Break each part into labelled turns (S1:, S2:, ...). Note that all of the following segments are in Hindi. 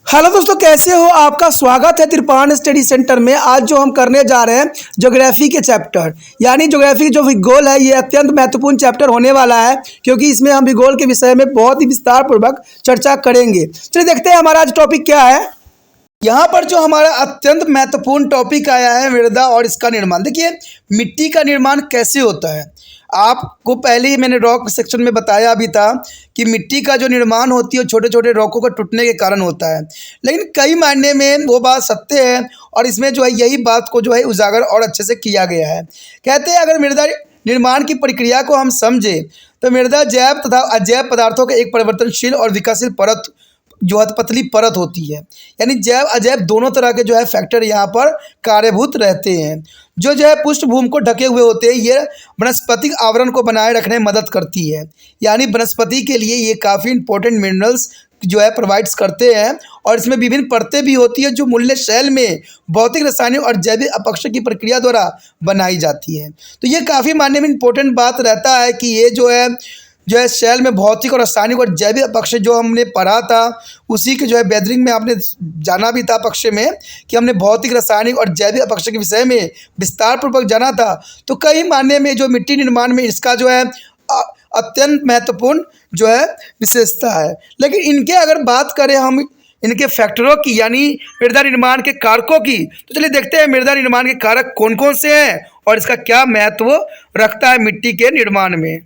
S1: हेलो दोस्तों, कैसे हो? आपका स्वागत है त्रिपाण स्टडी सेंटर में। आज जो हम करने जा रहे हैं ज्योग्राफी के चैप्टर, यानी ज्योग्राफी जो भूगोल है, ये अत्यंत महत्वपूर्ण चैप्टर होने वाला है, क्योंकि इसमें हम भूगोल के विषय में बहुत ही विस्तार पूर्वक चर्चा करेंगे। चलिए देखते हैं हमारा आज टॉपिक क्या है। यहाँ पर जो हमारा अत्यंत महत्वपूर्ण टॉपिक आया है, मृदा और इसका निर्माण। देखिए, मिट्टी का निर्माण कैसे होता है। आपको पहले ही मैंने रॉक सेक्शन में बताया भी था कि मिट्टी का जो निर्माण होती है छोटे छोटे रॉकों का टूटने के कारण होता है, लेकिन कई मायने में वो बात सत्य है और इसमें जो है यही बात को जो है उजागर और अच्छे से किया गया है। कहते हैं अगर मृदा निर्माण की प्रक्रिया को हम समझें तो मृदा जैव तथा अजैव पदार्थों का एक परिवर्तनशील और विकासशील परत जो है पतली परत होती है, यानी जैव अजैव दोनों तरह के जो है फैक्टर यहाँ पर कार्यभूत रहते हैं। जो है पृष्ठभूमि को ढके हुए होते हैं, ये वनस्पतिक आवरण को बनाए रखने में मदद करती है, यानी वनस्पति के लिए ये काफ़ी इंपॉर्टेंट मिनरल्स जो है प्रोवाइड्स करते हैं। और इसमें विभिन्न परतें भी होती है जो मूल्य शैल में भौतिक रासायनिक और जैविक अपक्षय की प्रक्रिया द्वारा बनाई जाती है। तो ये काफ़ी मानने में इंपॉर्टेंट बात रहता है कि ये जो है शैल में भौतिक और रासायनिक और जैविक अपक्षय जो हमने पढ़ा था, उसी के जो है बेदरिंग में आपने जाना भी था पक्ष में कि हमने भौतिक रासायनिक और जैविक अपक्षय के विषय में विस्तार पूर्वक जाना था। तो कई मायने में जो मिट्टी निर्माण में इसका जो है अत्यंत महत्वपूर्ण जो है विशेषता है। लेकिन इनके अगर बात करें हम इनके फैक्टरों की, यानी मृदा निर्माण के कारकों की, तो चलिए देखते हैं मृदा निर्माण के कारक कौन कौन से हैं और इसका क्या महत्व रखता है मिट्टी के निर्माण में।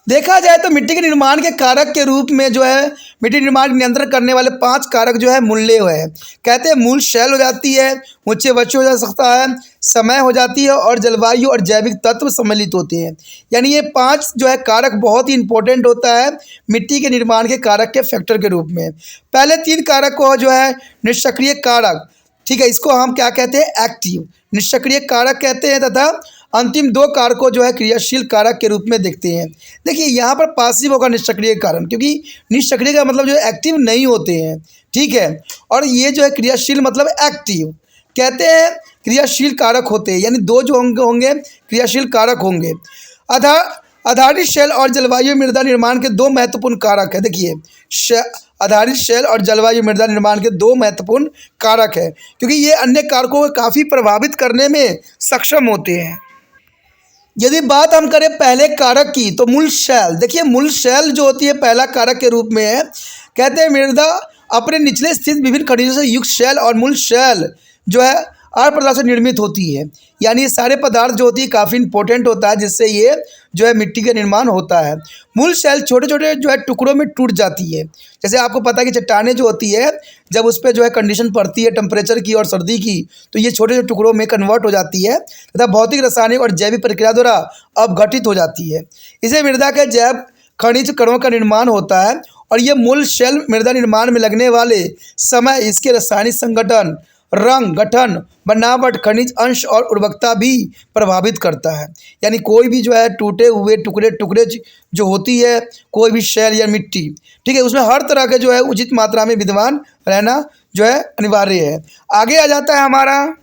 S1: देखा जाए तो मिट्टी के निर्माण के कारक के रूप में जो है मिट्टी निर्माण नियंत्रण करने वाले 5 कारक जो है मूल्य है। कहते हैं मूल शैल हो जाती है, ऊंचे वृक्ष हो जा सकता है, समय हो जाती है और जलवायु और जैविक तत्व सम्मिलित होते हैं। यानी ये 5 जो है कारक बहुत ही इंपॉर्टेंट होता है मिट्टी के निर्माण के कारक के फैक्टर के रूप में। पहले 3 कारक को जो है निष्क्रिय कारक, ठीक है, इसको हम क्या कहते हैं, एक्टिव निष्क्रिय कारक कहते हैं, तथा अंतिम 2 कारकों जो है क्रियाशील कारक के रूप में देखते हैं। देखिए यहाँ पर पासिव होगा निष्क्रिय कारण, क्योंकि निष्क्रिय का मतलब जो है एक्टिव नहीं होते हैं, ठीक है, और ये जो है क्रियाशील मतलब एक्टिव कहते हैं क्रियाशील कारक होते हैं, यानी 2 जो होंगे क्रियाशील कारक होंगे। आधारित शैल और जलवायु मृदा निर्माण के 2 महत्वपूर्ण कारक है। देखिए आधारित शैल और जलवायु मृदा निर्माण के 2 महत्वपूर्ण कारक है, क्योंकि ये अन्य कारकों को काफ़ी प्रभावित करने में सक्षम होते हैं। यदि बात हम करें पहले कारक की तो मूल शैल। देखिए मूल शैल जो होती है पहला कारक के रूप में है। कहते हैं मृदा अपने निचले स्थित विभिन्न खनिजों से युक्त शैल और मूल शैल जो है आर पदार्थ से निर्मित होती है, यानी ये सारे पदार्थ जो होती है काफ़ी इंपॉर्टेंट होता है, जिससे ये जो है मिट्टी का निर्माण होता है। मूल शैल छोटे छोटे जो है टुकड़ों में टूट जाती है। जैसे आपको पता है कि चट्टानें जो होती है जब उस पर जो है कंडीशन पड़ती है टेम्परेचर की और सर्दी की, तो ये छोटे छोटे टुकड़ों में कन्वर्ट हो जाती है तथा भौतिक रासायनिक और जैविक प्रक्रिया द्वारा अपघटित हो जाती है। इसे मृदा के जैव खनिज कणों का निर्माण होता है और ये मूल शैल मृदा निर्माण में लगने वाले समय, इसके रासायनिक संगठन, रंग, गठन, बनावट, खनिज अंश और उर्वरकता भी प्रभावित करता है। यानी कोई भी जो है टूटे हुए टुकड़े जो होती है, कोई भी शैल या मिट्टी, ठीक है, उसमें हर तरह के जो है उचित मात्रा में विद्यमान रहना जो है अनिवार्य है। आगे आ जाता है हमारा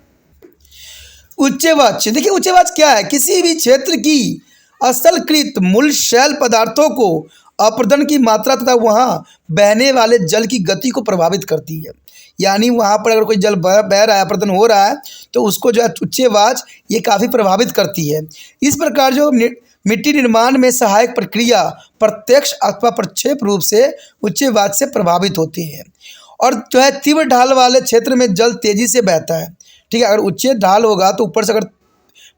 S1: उच्चवाच्य। देखिए उच्चवाच्य क्या है, किसी भी क्षेत्र की स्थलकृत मूल शैल पदार्थों को अपरदन की मात्रा तथा वहाँ बहने वाले जल की गति को प्रभावित करती है। यानी वहाँ पर अगर कोई जल बह रहा है, अपरदन हो रहा है, तो उसको जो है उच्चवाच्य ये काफ़ी प्रभावित करती है। इस प्रकार जो मिट्टी निर्माण में सहायक प्रक्रिया प्रत्यक्ष अथवा प्रक्षेप रूप से उच्चवाच्य से प्रभावित होती है। और जो है तीव्र ढाल वाले क्षेत्र में जल तेजी से बहता है, ठीक है, अगर उच्च ढाल होगा तो ऊपर से अगर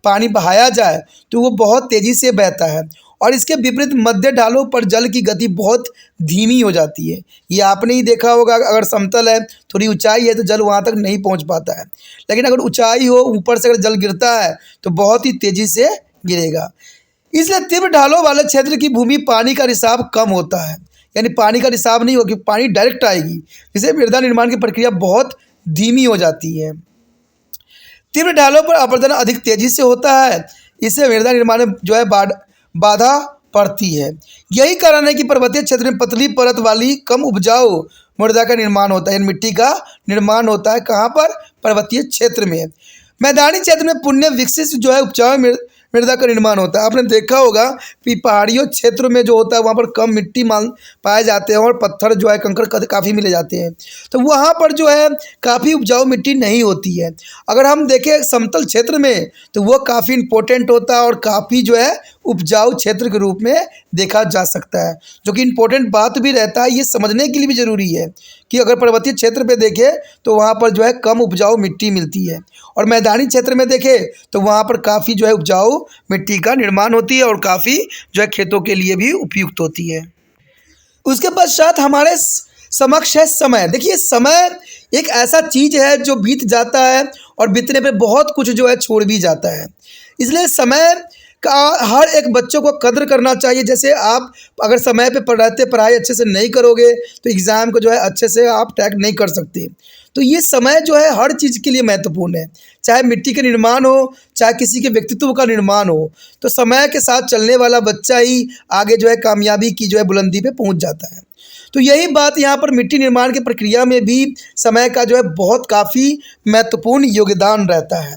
S1: पानी बहाया जाए तो वो बहुत तेज़ी से बहता है, और इसके विपरीत मध्य ढालों पर जल की गति बहुत धीमी हो जाती है। ये आपने ही देखा होगा, अगर समतल है, थोड़ी ऊंचाई है तो जल वहाँ तक नहीं पहुँच पाता है, लेकिन अगर ऊंचाई हो, ऊपर से अगर जल गिरता है तो बहुत ही तेज़ी से गिरेगा। इसलिए तीव्र ढालों वाले क्षेत्र की भूमि पानी का रिसाव कम होता है, यानी पानी का रिसाव नहीं होगा, पानी डायरेक्ट आएगी, जिससे मृदा निर्माण की प्रक्रिया बहुत धीमी हो जाती है। तीव्र ढालों पर अपरदन अधिक तेजी से होता है, इससे मृदा निर्माण में जो है बाधा पड़ती है। यही कारण है कि पर्वतीय क्षेत्र में पतली परत वाली कम उपजाऊ मृदा का निर्माण होता है, मिट्टी का निर्माण होता है। कहाँ पर? पर्वतीय क्षेत्र में। मैदानी क्षेत्र में पुण्य विकसित जो है उपजाऊ मृदा का निर्माण होता है। आपने देखा होगा कि पहाड़ियों क्षेत्र में जो होता है वहाँ पर कम मिट्टी मान पाए जाते हैं और पत्थर जो है कंकड़ काफ़ी मिले जाते हैं, तो वहाँ पर जो है काफ़ी उपजाऊ मिट्टी नहीं होती है। अगर हम देखें समतल क्षेत्र में तो वो काफ़ी इम्पोर्टेंट होता है और काफ़ी जो है उपजाऊ क्षेत्र के रूप में देखा जा सकता है, जो कि इम्पोर्टेंट बात भी रहता है। ये समझने के लिए भी ज़रूरी है कि अगर पर्वतीय क्षेत्र पे देखें तो वहाँ पर जो है कम उपजाऊ मिट्टी मिलती है, और मैदानी क्षेत्र में देखें तो वहाँ पर काफ़ी जो है उपजाऊ मिट्टी का निर्माण होती है और काफ़ी जो है खेतों के लिए भी उपयुक्त होती है। उसके पश्चात हमारे समक्ष है समय। देखिए, समय एक ऐसा चीज़ है जो बीत जाता है और बीतने पे बहुत कुछ जो है छोड़ भी जाता है। इसलिए समय का हर एक बच्चों को कद्र करना चाहिए। जैसे आप अगर समय पे पढ़ाई अच्छे से नहीं करोगे तो एग्ज़ाम को जो है अच्छे से आप टैग नहीं कर सकते। तो ये समय जो है हर चीज़ के लिए महत्वपूर्ण है, चाहे मिट्टी का निर्माण हो, चाहे किसी के व्यक्तित्व का निर्माण हो। तो समय के साथ चलने वाला बच्चा ही आगे जो है कामयाबी की जो है बुलंदी पे पहुंच जाता है। तो यही बात यहाँ पर मिट्टी निर्माण की प्रक्रिया में भी समय का जो है बहुत काफ़ी महत्वपूर्ण योगदान रहता है।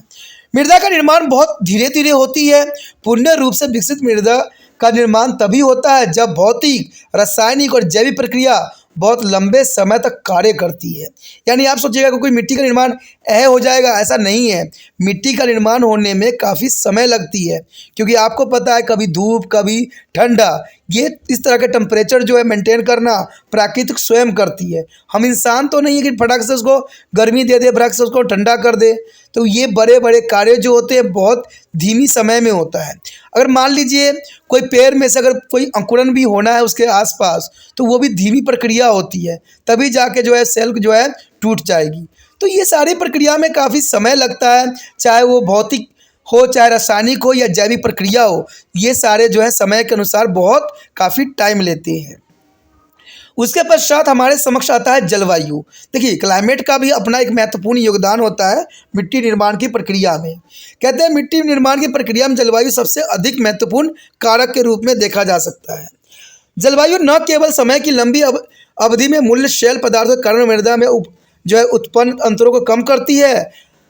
S1: मृदा का निर्माण बहुत धीरे धीरे होती है। पूर्ण रूप से विकसित मृदा का निर्माण तभी होता है जब भौतिक, रासायनिक और जैविक प्रक्रिया बहुत लंबे समय तक कार्य करती है। यानी आप सोचिएगा कि कोई मिट्टी का निर्माण हो जाएगा, ऐसा नहीं है। मिट्टी का निर्माण होने में काफ़ी समय लगती है, क्योंकि आपको पता है कभी धूप कभी ठंडा, ये इस तरह के टेम्परेचर जो है मेंटेन करना प्राकृतिक स्वयं करती है। हम इंसान तो नहीं है कि फटाक से उसको गर्मी दे दे, फटाक से उसको ठंडा कर दे। तो ये बड़े बड़े कार्य जो होते हैं बहुत धीमी समय में होता है। अगर मान लीजिए कोई पेड़ में से अगर कोई अंकुरन भी होना है उसके आसपास, तो वो भी धीमी प्रक्रिया होती है, तभी जाके जो है सेल जो है टूट जाएगी। तो ये सारी प्रक्रिया में काफ़ी समय लगता है, चाहे वो भौतिक हो, चाहे रासायनिक हो या जैविक प्रक्रिया हो। ये सारे जो है समय के अनुसार बहुत काफ़ी टाइम लेते हैं। उसके पश्चात हमारे समक्ष आता है जलवायु। देखिए, क्लाइमेट का भी अपना एक महत्वपूर्ण योगदान होता है मिट्टी निर्माण की प्रक्रिया में। कहते हैं मिट्टी निर्माण की प्रक्रिया में जलवायु सबसे अधिक महत्वपूर्ण कारक के रूप में देखा जा सकता है। जलवायु न केवल समय की लंबी अवधि में मूल्य शेल पदार्थों के कारण मृदा में जो है उत्पन्न अंतरों को कम करती है,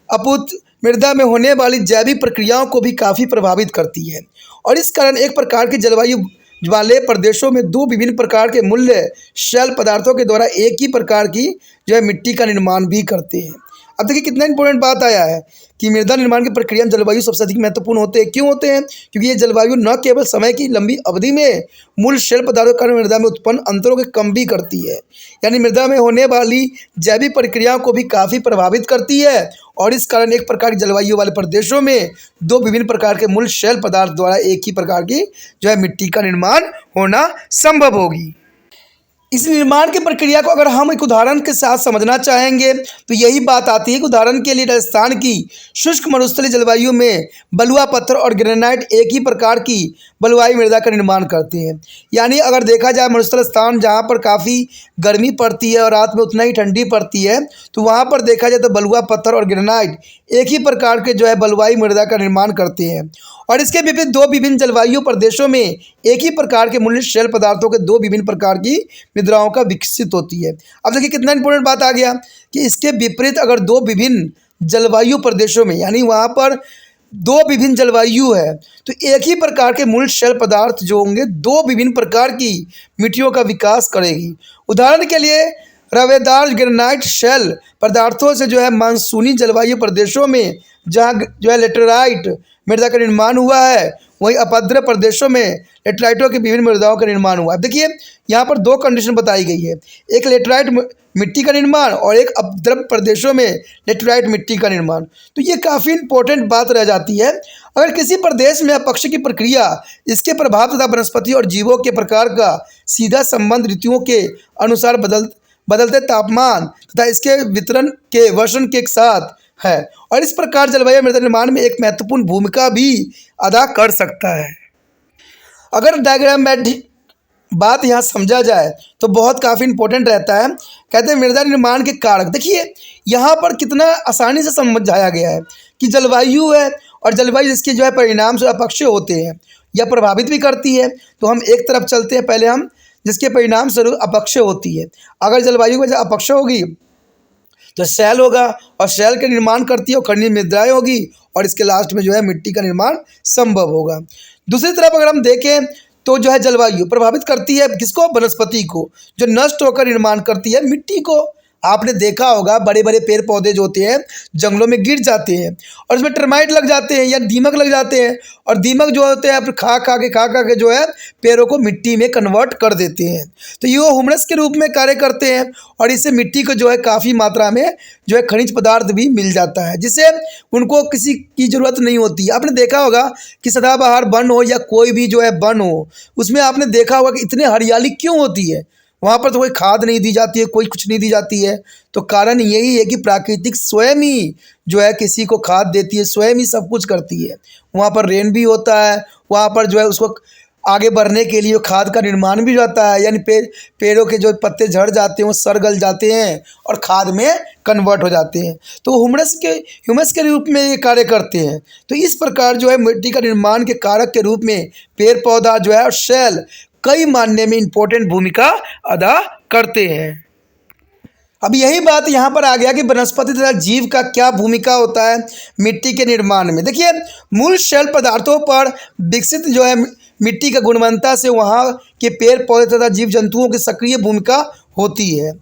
S1: अपितु मृदा में होने वाली जैविक प्रक्रियाओं को भी काफ़ी प्रभावित करती है। और इस कारण एक प्रकार की जलवायु वाले प्रदेशों में दो विभिन्न प्रकार के मूल्य शेल पदार्थों के द्वारा एक ही प्रकार की जो है मिट्टी का निर्माण भी करते हैं। अब देखिए कितना इंपॉर्टेंट बात आया है कि मृदा निर्माण की प्रक्रिया में जलवायु सबसे अधिक महत्वपूर्ण होते हैं। क्यों होते हैं? क्योंकि ये जलवायु न केवल समय की लंबी अवधि में मूल शेल पदार्थों के कारण मृदा में उत्पन्न अंतरों के कम भी करती है, यानी मृदा में होने वाली जैविक प्रक्रियाओं को भी काफ़ी प्रभावित करती है। और इस कारण एक प्रकार की जलवायु वाले प्रदेशों में दो विभिन्न प्रकार के मूल शेल पदार्थ द्वारा एक ही प्रकार की जो है मिट्टी का निर्माण होना संभव होगी। इस निर्माण की प्रक्रिया को अगर हम एक उदाहरण के साथ समझना चाहेंगे तो यही बात आती है कि उदाहरण के लिए राजस्थान की शुष्क मरुस्थलीय जलवायु में बलुआ पत्थर और ग्रेनाइट एक ही प्रकार की बलुआई मृदा का निर्माण करते हैं। यानी अगर देखा जाए मरुस्थल स्थान जहाँ पर काफ़ी गर्मी पड़ती है और रात में उतना ही ठंडी पड़ती है, तो वहाँ पर देखा जाए तो बलुआ पत्थर और ग्रेनाइट एक ही प्रकार के जो है बलुआई मृदा का निर्माण करते हैं। और इसके विपरीत दो विभिन्न जलवायु प्रदेशों में एक ही प्रकार के मूल्य शेल पदार्थों के दो विभिन्न प्रकार की मृदाओं का विकसित होती है। अब देखिए कितना इंपॉर्टेंट बात आ गया कि इसके विपरीत अगर दो विभिन्न जलवायु प्रदेशों में, यानी वहाँ पर दो विभिन्न जलवायु है, तो एक ही प्रकार के मूल शेल पदार्थ जो होंगे दो विभिन्न प्रकार की मिट्टियों का विकास करेगी। उदाहरण के लिए रवेदार ग्रेनाइट शेल पदार्थों से जो है मानसूनी जलवायु प्रदेशों में जहाँ जो है लेटेराइट मृदा का निर्माण हुआ है, वहीं अपाद्र प्रदेशों में लेटराइटों की विभिन्न मृदाओं का निर्माण हुआ है। देखिए यहाँ पर दो कंडीशन बताई गई है, एक लेटराइट मिट्टी का निर्माण और एक अपद्रव प्रदेशों में लेटराइट मिट्टी का निर्माण। तो ये काफ़ी इंपॉर्टेंट बात रह जाती है। अगर किसी प्रदेश में अपक्ष की प्रक्रिया, इसके प्रभाव तथा वनस्पति और जीवों के प्रकार का सीधा संबंध ऋतुओं के अनुसार बदलते तापमान तथा इसके वितरण के वर्षण के साथ है, और इस प्रकार जलवायु मृदा निर्माण में एक महत्वपूर्ण भूमिका भी अदा कर सकता है। अगर डायग्रामेटिक बात यहाँ समझा जाए तो बहुत काफ़ी इंपॉर्टेंट रहता है। कहते हैं मृदा निर्माण के कारक। देखिए यहाँ पर कितना आसानी से समझाया गया है कि जलवायु है और जलवायु इसके जो है परिणाम से अपक्ष होते हैं या प्रभावित भी करती है। तो हम एक तरफ चलते हैं, पहले हम जिसके परिणाम स्वरूप अपक्ष होती है। अगर जलवायु वजह अपक्ष होगी तो शैल होगा और शैल के निर्माण करती है और खनिज मृदाएँ होगी और इसके लास्ट में जो है मिट्टी का निर्माण संभव होगा। दूसरी तरफ अगर हम देखें तो जो है जलवायु प्रभावित करती है किसको? वनस्पति को, जो नष्ट होकर निर्माण करती है मिट्टी को। आपने देखा होगा बड़े बड़े पेड़ पौधे जो होते हैं जंगलों में गिर जाते हैं और उसमें टर्माइट लग जाते हैं या दीमक लग जाते हैं, और दीमक जो होते हैं खा खा के जो है पेड़ों को मिट्टी में कन्वर्ट कर देते हैं। तो ये ह्यूमस के रूप में कार्य करते हैं और इससे मिट्टी को जो है काफ़ी मात्रा में जो है खनिज पदार्थ भी मिल जाता है, जिससे उनको किसी की ज़रूरत नहीं होती। आपने देखा होगा कि सदाबहार वन हो या कोई भी जो है वन हो, उसमें आपने देखा होगा कि इतनी हरियाली क्यों होती है? वहाँ पर तो कोई खाद नहीं दी जाती है, कोई कुछ नहीं दी जाती है। तो कारण यही है कि प्राकृतिक स्वयं ही जो है किसी को खाद देती है, स्वयं ही सब कुछ करती है। वहाँ पर रेन भी होता है, वहाँ पर जो है उसको आगे बढ़ने के लिए खाद का निर्माण भी जाता है, यानी पेड़ों के जो पत्ते झड़ जाते हैं वो सड़ गल जाते हैं और खाद में कन्वर्ट हो जाते हैं। तो ह्यूमस के रूप में ये कार्य करते हैं। तो इस प्रकार जो है मिट्टी का निर्माण के कारक के रूप में पेड़ पौधा जो है और सेल कई मायने में इम्पोर्टेंट भूमिका अदा करते हैं। अब यही बात यहाँ पर आ गया कि वनस्पति तथा जीव का क्या भूमिका होता है मिट्टी के निर्माण में। देखिए, मूल शेल पदार्थों पर विकसित जो है मिट्टी का गुणवत्ता से वहाँ के पेड़ पौधे तथा जीव जंतुओं की सक्रिय भूमिका होती है।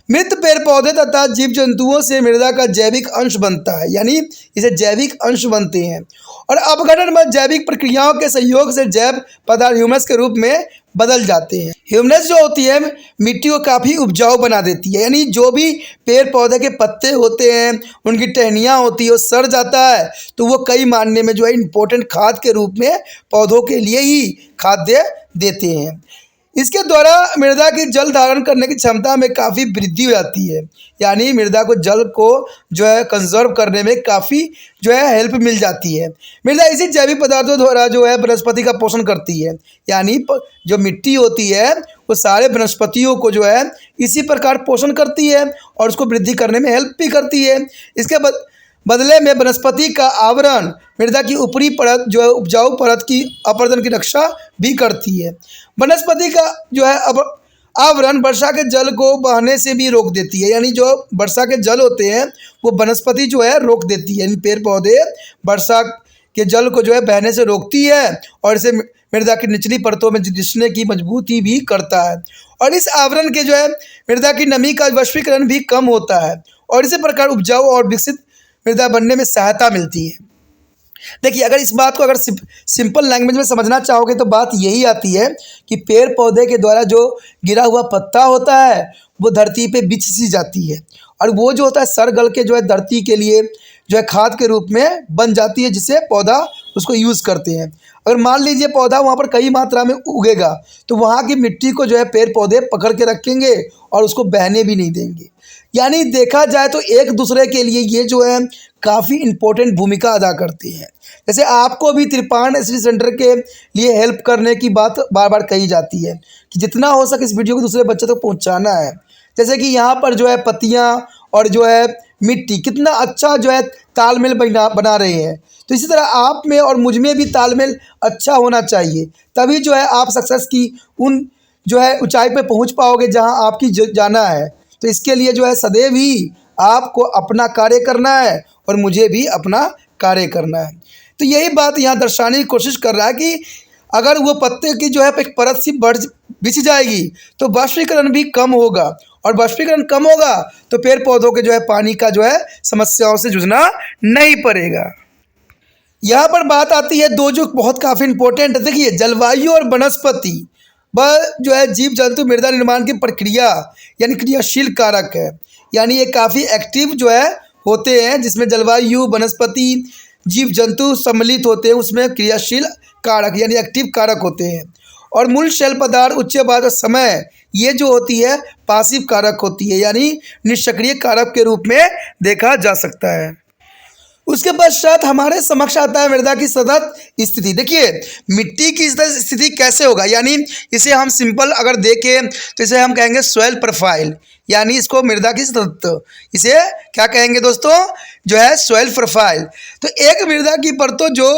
S1: मृत पेड़ पौधे तथा जीव जंतुओं से मृदा का जैविक अंश बनता है, यानी इसे जैविक अंश बनते हैं, और अपघटन में जैविक प्रक्रियाओं के सहयोग से जैव पदार्थ ह्यूमस के रूप में बदल जाते हैं। ह्यूमस जो होती है मिट्टी को काफ़ी उपजाऊ बना देती है, यानी जो भी पेड़ पौधे के पत्ते होते हैं उनकी टहनियाँ होती है वो सड़ जाता है, तो वो कई मायने में जो है इम्पोर्टेंट खाद के रूप में पौधों के लिए ही खाद्य देते हैं। इसके द्वारा मृदा की जल धारण करने की क्षमता में काफ़ी वृद्धि हो जाती है, यानी मृदा को जल को जो है कंजर्व करने में काफ़ी जो है हेल्प मिल जाती है। मृदा इसी जैविक पदार्थों द्वारा जो है वनस्पति का पोषण करती है, यानी जो मिट्टी होती है वो सारे वनस्पतियों को जो है इसी प्रकार पोषण करती है और उसको वृद्धि करने में हेल्प भी करती है। इसके बदले में वनस्पति का आवरण मृदा की ऊपरी परत जो है उपजाऊ परत की अपर्दन की रक्षा भी करती है। वनस्पति का जो है आवरण वर्षा के जल को बहने से भी रोक देती है, यानी जो वर्षा के जल होते हैं वो वनस्पति जो है रोक देती है, यानी पेड़ पौधे वर्षा के जल को जो है बहने से रोकती है और इसे मृदा की निचली परतों में रिसने की मजबूती भी करता है, और इस आवरण के जो है मृदा की नमी का वाष्पीकरण भी कम होता है और इसी प्रकार उपजाऊ और विकसित मृदा बनने में सहायता मिलती है। देखिए, अगर इस बात को अगर सिंपल लैंग्वेज में समझना चाहोगे तो बात यही आती है कि पेड़ पौधे के द्वारा जो गिरा हुआ पत्ता होता है वो धरती पे बिछ सी जाती है और वो जो होता है सड़ गल के जो है धरती के लिए जो है खाद के रूप में बन जाती है, जिससे पौधा उसको यूज़ करते हैं। अगर मान लीजिए पौधा वहाँ पर कई मात्रा में उगेगा तो वहाँ की मिट्टी को जो है पेड़ पौधे पकड़ के रखेंगे और उसको बहने भी नहीं देंगे। यानी देखा जाए तो एक दूसरे के लिए ये जो है काफ़ी इम्पोर्टेंट भूमिका अदा करती है। जैसे आपको भी त्रिपाण स्टडी सेंटर के लिए हेल्प करने की बात बार बार कही जाती है कि जितना हो सके इस वीडियो को दूसरे बच्चे तक पहुंचाना है। जैसे कि यहाँ पर जो है पत्तियाँ और जो है मिट्टी कितना अच्छा जो है तालमेल बना रहे हैं, तो इसी तरह आप में और मुझ में भी तालमेल अच्छा होना चाहिए, तभी जो है आप सक्सेस की उन जो है ऊंचाई पे पहुंच पाओगे जहां आपकी जाना है। तो इसके लिए जो है सदैव ही आपको अपना कार्य करना है और मुझे भी अपना कार्य करना है। तो यही बात यहाँ दर्शाने की कोशिश कर रहा है कि अगर वो पत्ते की जो है एक परत सी बिछ जाएगी तो वाष्पीकरण भी कम होगा, और वाष्पीकरण कम होगा तो पेड़ पौधों के जो है पानी का जो है समस्याओं से जूझना नहीं पड़ेगा। यहाँ पर बात आती है दो जो बहुत काफ़ी इंपॉर्टेंट है। देखिए, जलवायु और वनस्पति वह जो है जीव जंतु मृदा निर्माण की प्रक्रिया यानी क्रियाशील कारक है, यानी ये काफ़ी एक्टिव जो है होते हैं, जिसमें जलवायु वनस्पति जीव जंतु सम्मिलित होते हैं, उसमें क्रियाशील कारक यानी एक्टिव कारक होते हैं। और मूल शेल पदार्थ उच्च बाद समय ये जो होती है पासिव कारक होती है, यानी निष्क्रिय कारक के रूप में देखा जा सकता है। उसके पश्चात हमारे समक्ष आता है मृदा की सतत स्थिति। देखिए, मिट्टी की सतत स्थिति कैसे होगा, यानी इसे हम सिंपल अगर देखें तो इसे हम कहेंगे सॉइल प्रोफाइल, यानी इसको मृदा की सतत, इसे क्या कहेंगे दोस्तों, जो है सॉइल प्रोफाइल। तो एक मृदा की परतों जो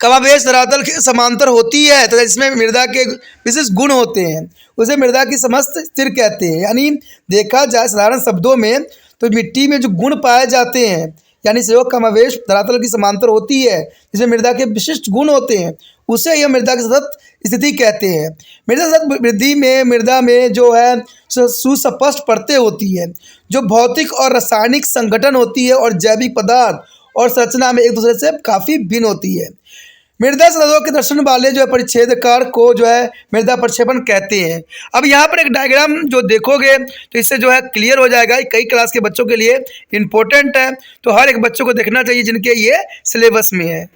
S1: कमावेश धरातल के समांतर होती है तो इसमें मृदा के विशेष गुण होते हैं, उसे मृदा की समस्त स्थिर कहते हैं। यानी देखा जाए साधारण शब्दों में तो मिट्टी में जो गुण पाए जाते हैं यानी संयोग कमोवेश धरातल की समांतर होती है, जिसमें मृदा के विशिष्ट गुण होते हैं, उसे यह मृदा की सतत स्थिति कहते हैं। मृदा सतत वृद्धि में मृदा में जो है सुस्पष्ट परतें होती है, जो भौतिक और रासायनिक संगठन होती है और जैविक पदार्थ और संरचना में एक दूसरे से काफ़ी भिन्न होती है। मृदा सतहों के दर्शन वाले जो है परिच्छेदकार को जो है मृदा प्रक्षेपण कहते हैं। अब यहाँ पर एक डायग्राम जो देखोगे तो इससे जो है क्लियर हो जाएगा, कई क्लास के बच्चों के लिए इम्पोर्टेंट है, तो हर एक बच्चों को देखना चाहिए जिनके ये सिलेबस में है।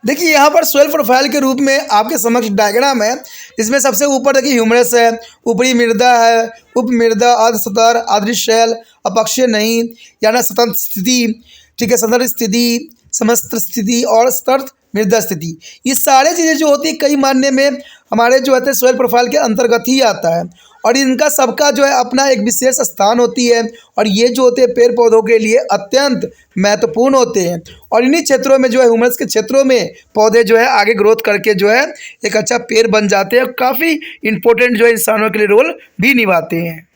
S1: देखिए यहाँ पर सोइल प्रोफाइल के रूप में आपके समक्ष डायग्राम है। इसमें सबसे ऊपर देखिए ह्यूमरस है, ऊपरी मृदा है, उप मृदा, अर्धसतर, आद्रशैल, अपक्षय नहीं यानी स्वतंत्र स्थिति, ठीक है, संदर्भ स्थिति, समस्त स्थिति और स्तर मृदा स्थिति। ये सारे चीज़ें जो होती है कई मानने में हमारे जो है सोइल प्रोफाइल के अंतर्गत ही आता है, और इनका सबका जो है अपना एक विशेष स्थान होती है, और ये जो होते हैं पेड़ पौधों के लिए अत्यंत महत्वपूर्ण होते हैं। और इन्हीं क्षेत्रों में जो है ह्यूमरस के क्षेत्रों में पौधे जो है आगे ग्रोथ करके जो है एक अच्छा पेड़ बन जाते हैं, काफ़ी इंपॉर्टेंट जो है इंसानों के लिए रोल भी निभाते हैं।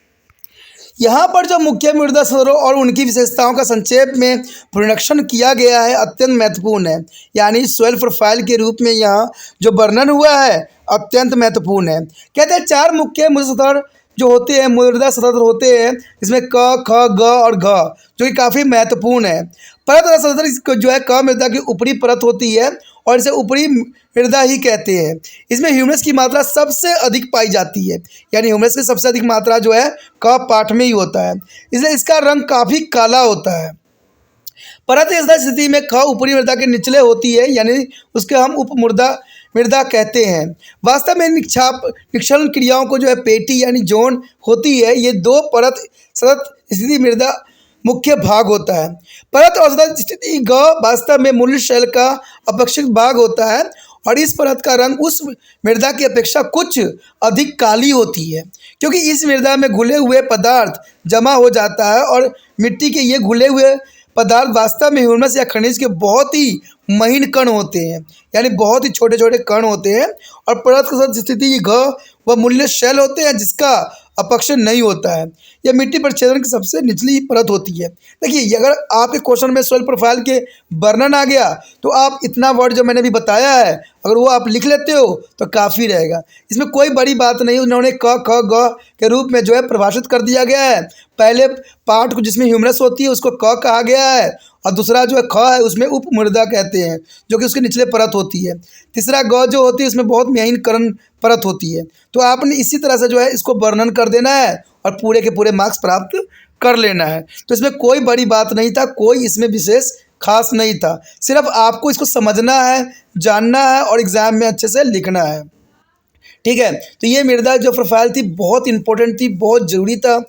S1: यहाँ पर जो मुख्य मृदा स्तरों और उनकी विशेषताओं का संक्षेप में पुनरीक्षण किया गया है अत्यंत महत्वपूर्ण है, यानी सोइल प्रोफाइल के रूप में यहाँ जो वर्णन हुआ है अत्यंत महत्वपूर्ण है। कहते हैं 4 मुख्य मृदा स्तर जो होते हैं, मृदा स्तर होते हैं, इसमें क, ख, ग और घ, जो कि काफ़ी महत्वपूर्ण है। परत स्तर जो है क मृदा की ऊपरी परत होती है और इसे ऊपरी मृदा ही कहते हैं। इसमें ह्यूमस की मात्रा सबसे अधिक पाई जाती है, यानी ह्यूमस की सबसे अधिक मात्रा जो है क पार्ट में ही होता है, इसलिए इसका रंग काफ़ी काला होता है। परत स्थिति में ख ऊपरी मृदा के निचले होती है, यानी उसके हम उप मृदा कहते हैं। वास्तव में निक्षरण क्रियाओं को जो है पेटी यानी जोन होती है। ये 2 परत सतत स्थिति मृदा मुख्य भाग होता है। परत और सतत स्थिति ग वास्तव में मूल शैल का अपेक्षित भाग होता है, और इस परत का रंग उस मृदा की अपेक्षा कुछ अधिक काली होती है, क्योंकि इस मृदा में घुले हुए पदार्थ जमा हो जाता है, और मिट्टी के ये घुले हुए पदार्थ वास्तव में ह्यूमस या खनिज के बहुत ही महीन कण होते हैं, यानी बहुत ही छोटे छोटे कण होते हैं। और परत की स्थिति घ व मूल्य शैल होते हैं, जिसका अपक्षय नहीं होता है। यह मिट्टी पर छेदन की सबसे निचली परत होती है। देखिए अगर आपके क्वेश्चन में सोइल प्रोफाइल के वर्णन आ गया तो आप इतना वर्ड जो मैंने भी बताया है अगर वो आप लिख लेते हो तो काफ़ी रहेगा। इसमें कोई बड़ी बात नहीं, उन्होंने क ख ग के रूप में जो है परिभाषित कर दिया गया है। पहले पार्ट को जिसमें ह्यूमरस होती है उसको क कहा गया है, और दूसरा जो है ख है उसमें उप मृदा कहते हैं, जो कि उसके निचले परत होती है। तीसरा ग जो होती है उसमें बहुत महीन कण परत होती है। तो आपने इसी तरह से जो है इसको वर्णन कर देना है और पूरे के पूरे मार्क्स प्राप्त कर लेना है। तो इसमें कोई बड़ी बात नहीं था, कोई इसमें विशेष खास नहीं था, सिर्फ आपको इसको समझना है, जानना है और एग्ज़ाम में अच्छे से लिखना है। ठीक है, तो ये मृदा जो प्रोफाइल थी बहुत इंपॉर्टेंट थी, बहुत ज़रूरी था।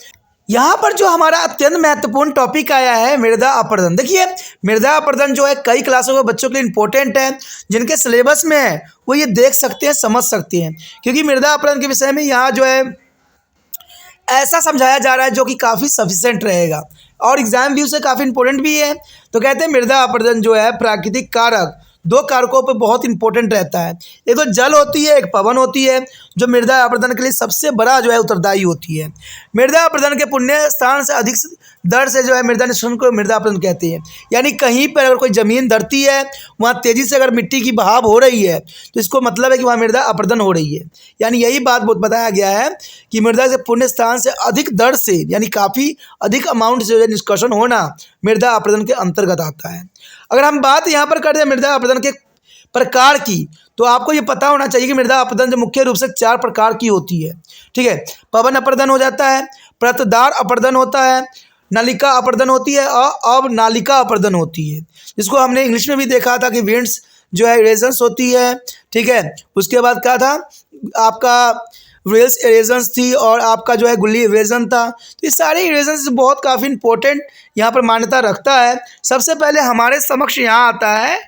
S1: यहाँ पर जो हमारा अत्यंत महत्वपूर्ण टॉपिक आया है मृदा अपर्दन। देखिए मृदा अपर्दन जो है कई क्लासों के बच्चों के लिए इंपॉर्टेंट है, जिनके सिलेबस में है वो ये देख सकते हैं, समझ सकते हैं, क्योंकि मृदा अपर्दन के विषय में यहाँ जो है ऐसा समझाया जा रहा है जो कि काफ़ी सफिशेंट रहेगा और एग्जाम व्यू से काफ़ी इंपॉर्टेंट भी है। तो कहते हैं मृदा अपर्दन जो है प्राकृतिक कारक 2 कारकों पर बहुत इंपॉर्टेंट रहता है। एक तो जल होती है, एक पवन होती है, जो मृदा अपर्दन के लिए सबसे बड़ा जो है उत्तरदायी होती है। मृदा अपर्दन के पुण्य स्थान से अधिक दर से जो है मृदा निष्कर्षण को मृदा अपर्दन कहते हैं। यानी कहीं पर अगर कोई ज़मीन धरती है वहाँ तेज़ी से अगर मिट्टी की बहाव हो रही है तो इसको मतलब है कि वहाँ मृदा अपर्दन हो रही है। यानी यही बात बताया गया है कि मृदा के पुण्य स्थान से अधिक दर से यानी काफ़ी अधिक अमाउंट से जो है निष्कर्षण होना मृदा अपर्दन के अंतर्गत आता है। अगर हम बात यहाँ पर करें मृदा अपर्दन के प्रकार की, तो आपको ये पता होना चाहिए कि मृदा अपर्दन जो मुख्य रूप से 4 प्रकार की होती है। ठीक है, पवन अपर्दन हो जाता है, परतदार अपर्दन होता है, नालिका अपर्दन होती है और अब नालिका अपर्दन होती है, जिसको हमने इंग्लिश में भी देखा था कि विंड्स जो है इरेजन्स होती है। ठीक है, उसके बाद क्या था आपका वेल्स इरेजन्स थी और आपका जो है गुल्ली इरेजन था। तो ये सारे इरेजन्स बहुत काफ़ी इंपॉर्टेंट यहाँ पर मान्यता रखता है। सबसे पहले हमारे समक्ष यहाँ आता है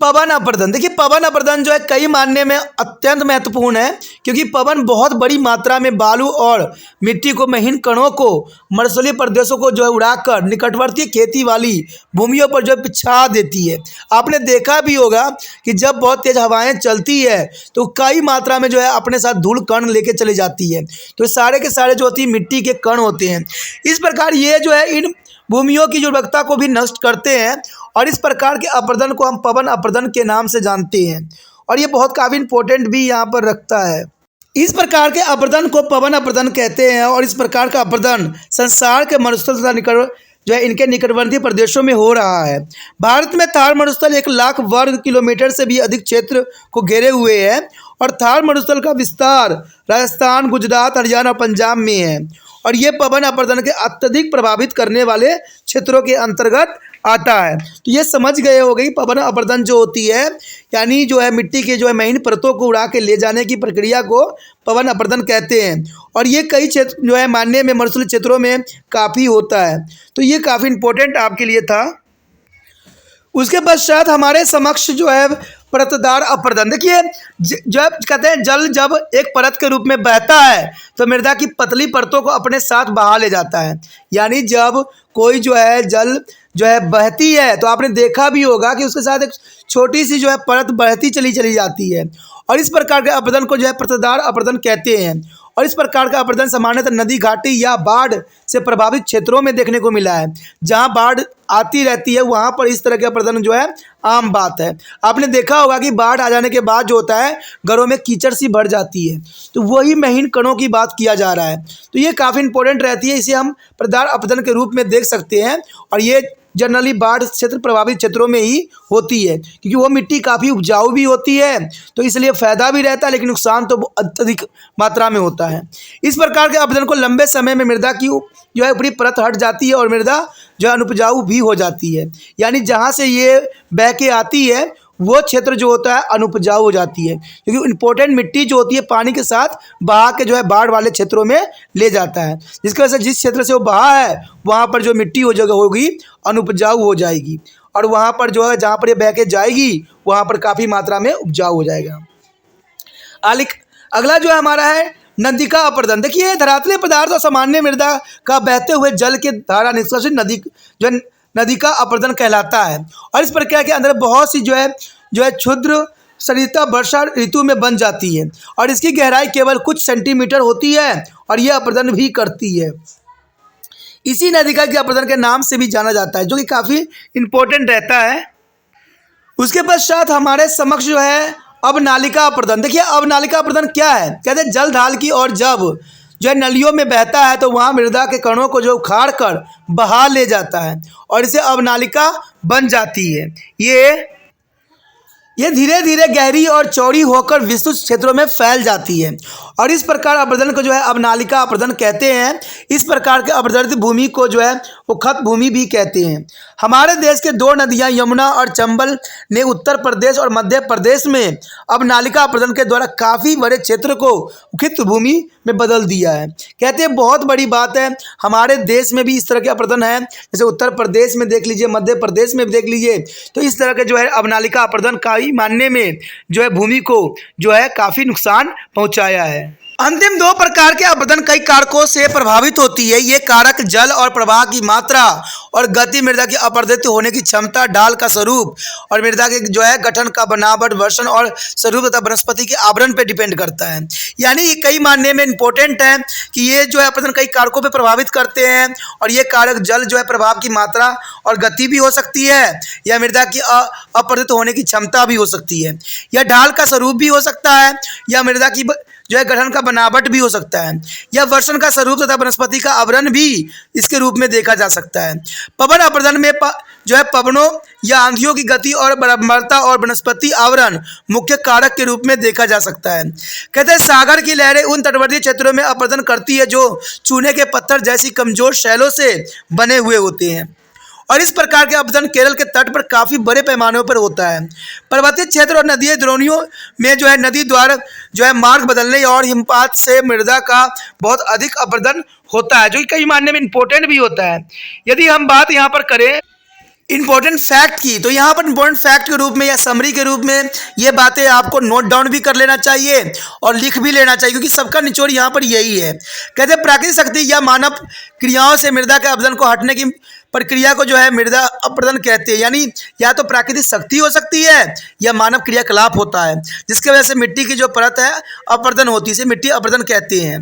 S1: पवन अपर्दन। देखिए पवन अपर्दन जो है कई मानने में अत्यंत महत्वपूर्ण है, क्योंकि पवन बहुत बड़ी मात्रा में बालू और मिट्टी को महीन कणों को मरुस्थलीय प्रदेशों को जो है उड़ाकर निकटवर्ती खेती वाली भूमियों पर जो है पिछा देती है। आपने देखा भी होगा कि जब बहुत तेज़ हवाएं चलती है तो कई मात्रा में जो है अपने साथ धूल कण लेके चली जाती है। तो सारे के सारे जो होती है मिट्टी के कण होते हैं। इस प्रकार ये जो है इन भूमियों की उर्वरकता को भी नष्ट करते हैं और इस प्रकार के अपरदन को हम पवन अपरदन के नाम से जानते हैं और ये बहुत काफ़ी इंपॉर्टेंट भी यहाँ पर रखता है। इस प्रकार के अपरदन को पवन अपरदन कहते हैं और इस प्रकार का अपरदन संसार के मरुस्थल तथा निकट जो है इनके निकटवर्ती प्रदेशों में हो रहा है। भारत में थार मरुस्थल 1,00,000 वर्ग किलोमीटर से भी अधिक क्षेत्र को घेरे हुए है और थार मरुस्थल का विस्तार राजस्थान, गुजरात, हरियाणा और पंजाब में है और ये पवन अपरदन के अत्यधिक प्रभावित करने वाले क्षेत्रों के अंतर्गत आता है। तो ये समझ गए हो गई पवन अपरदन जो होती है यानी जो है मिट्टी के जो है महीन परतों को उड़ा के ले जाने की प्रक्रिया को पवन अपरदन कहते हैं और ये कई क्षेत्र जो है मानने में मरुस्थलीय क्षेत्रों में काफ़ी होता है। तो ये काफ़ी इंपॉर्टेंट आपके लिए था। उसके पश्चात हमारे समक्ष जो है परतदार अपरदन। देखिए जब कहते हैं जल जब एक परत के रूप में बहता है तो मृदा की पतली परतों को अपने साथ बहा ले जाता है। यानी जब कोई जो है जल जो है बहती है तो आपने देखा भी होगा कि उसके साथ एक छोटी सी जो है परत बहती चली जाती है और इस प्रकार के अपरदन को जो है परतदार अपरदन कहते हैं और इस प्रकार का अपरदन सामान्यतः नदी, घाटी या बाढ़ से प्रभावित क्षेत्रों में देखने को मिला है। जहां बाढ़ आती रहती है वहां पर इस तरह के अपरदन जो है आम बात है। आपने देखा होगा कि बाढ़ आ जाने के बाद जो होता है घरों में कीचड़ सी भर जाती है, तो वही महीन कणों की बात किया जा रहा है। तो ये काफ़ी इंपॉर्टेंट रहती है, इसे हम परतदार अपरदन के रूप में देख सकते हैं और ये जनरली बाढ़ क्षेत्र प्रभावित क्षेत्रों में ही होती है क्योंकि वो मिट्टी काफ़ी उपजाऊ भी होती है, तो इसलिए फ़ायदा भी रहता है लेकिन नुकसान तो अत्यधिक मात्रा में होता है। इस प्रकार के अपरदन को लंबे समय में मृदा की जो है ऊपरी परत हट जाती है और मृदा जो है अनुपजाऊ भी हो जाती है। यानी जहाँ से ये बह के आती है वो क्षेत्र जो होता है अनुपजाऊ हो जाती है क्योंकि इंपॉर्टेंट मिट्टी जो होती है पानी के साथ बहा के जो है बाढ़ वाले क्षेत्रों में ले जाता है, जिसकी वजह से जिस क्षेत्र से वो बहा है वहाँ पर जो मिट्टी हो जगह होगी अनुपजाऊ हो जाएगी और वहाँ पर जो है जहाँ पर ये बह के जाएगी वहाँ पर काफ़ी मात्रा में उपजाऊ हो जाएगा। अगला जो है हमारा है नदी का अपरदन। देखिए धरातलीय पदार्थ और सामान्य मृदा का बहते हुए जल के धारा निष्कासित नदी का अपरदन कहलाता है और इस प्रक्रिया के अंदर बहुत सी जो है क्षुद्र सरिता वर्षा ऋतु में बन जाती है और इसकी गहराई केवल कुछ सेंटीमीटर होती है और यह अपरदन भी करती है। इसी नदिका के अपरदन के नाम से भी जाना जाता है जो कि काफ़ी इंपॉर्टेंट रहता है। उसके पश्चात हमारे समक्ष जो है अवनालिका अपरदन। देखिए अवनालिका अपरदन क्या है, कहते हैं जल ढाल की और जब जो है नलियों में बहता है तो वहाँ मृदा के कणों को जो उखाड़ कर बहा ले जाता है और इसे अवनालिका बन जाती है। ये धीरे धीरे गहरी और चौड़ी होकर विस्तृत क्षेत्रों में फैल जाती है और इस प्रकार अपरदन को जो है अवनालिका अपरदन कहते हैं। इस प्रकार के अपरदित भूमि को जो है वो खत भूमि भी कहते हैं। हमारे देश के दो नदियां यमुना और चंबल ने उत्तर प्रदेश और मध्य प्रदेश में अवनालिका अपरदन के द्वारा काफ़ी बड़े क्षेत्र को उखित भूमि में बदल दिया है। कहते हैं बहुत बड़ी बात है, हमारे देश में भी इस तरह के अपरदन है, जैसे उत्तर प्रदेश में देख लीजिए, मध्य प्रदेश में देख लीजिए, तो इस तरह के जो है अवनालिका अपरदन का मानने में जो है भूमि को जो है काफ़ी नुकसान पहुंचाया है। अंतिम दो प्रकार के अपरदन कई कारकों से प्रभावित होती है। ये कारक जल और प्रवाह की मात्रा और गति, मृदा की अपरदित होने की क्षमता, ढाल का स्वरूप और मृदा के जो है गठन का बनावट, वर्षण और स्वरूप तथा वनस्पति के आवरण पर डिपेंड करता है। यानी ये कई मानने में इंपॉर्टेंट है कि ये जो है अपरदन कई कारकों पर प्रभावित करते हैं और ये कारक जल जो है प्रभाव की मात्रा और गति भी हो सकती है या मृदा की अपरदित होने की क्षमता भी हो सकती है या ढाल का स्वरूप भी हो सकता है या मृदा की जो है गठन का बनावट भी हो सकता है या वर्षण का स्वरूप तथा वनस्पति का आवरण भी इसके रूप में देखा जा सकता है। पवन अपरदन में जो है पवनों या आंधियों की गति और बराबरता और वनस्पति आवरण मुख्य कारक के रूप में देखा जा सकता है। कहते हैं सागर की लहरें उन तटवर्ती क्षेत्रों में अपरदन करती है जो चूने के पत्थर जैसी कमजोर शैलों से बने हुए होते हैं और इस प्रकार के अपरदन केरल के तट पर काफ़ी बड़े पैमानों पर होता है। पर्वतीय क्षेत्र और नदी द्रोणियों में जो है नदी द्वारा जो है मार्ग बदलने और हिमपात से मृदा का बहुत अधिक अपरदन होता है जो कि कई मानने में इंपॉर्टेंट भी होता है। यदि हम बात यहाँ पर करें इंपॉर्टेंट फैक्ट की, तो यहाँ पर इंपॉर्टेंट फैक्ट के रूप में या समरी के रूप में ये बातें आपको नोट डाउन भी कर लेना चाहिए और लिख भी लेना चाहिए क्योंकि सबका निचोड़ यहाँ पर यही है। कहते हैं प्राकृतिक शक्ति या मानव क्रियाओं से मृदा के अपरदन को हटने की प्रक्रिया को जो है मृदा अपरदन कहते हैं। यानी या तो प्राकृतिक शक्ति हो सकती है या मानव क्रियाकलाप होता है जिसकी वजह से मिट्टी की जो परत है अपरदन होती है, इसे मिट्टी अपरदन कहते हैं।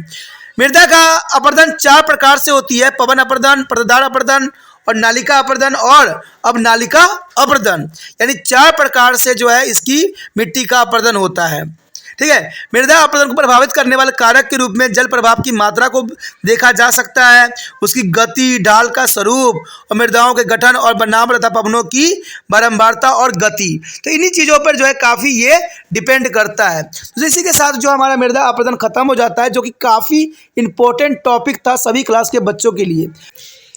S1: मृदा का अपरदन चार प्रकार से होती है, पवन अपरदन, परतदार अपरदन और नालिका अपर्दन और अब नालिका अपर्दन, यानी 4 प्रकार से जो है इसकी मिट्टी का अपर्दन होता है। ठीक है। मृदा अपर्दन को प्रभावित करने वाले कारक के रूप में जल प्रभाव की मात्रा को देखा जा सकता है, उसकी गति, ढाल का स्वरूप और मृदाओं के गठन और बनावट तथा पवनों की बारंबारता और गति। तो इन्हीं चीज़ों पर जो है काफ़ी ये डिपेंड करता है। तो इसी के साथ जो हमारा मृदा अपर्दन खत्म हो जाता है, जो कि काफ़ी इंपॉर्टेंट टॉपिक था सभी क्लास के बच्चों के लिए।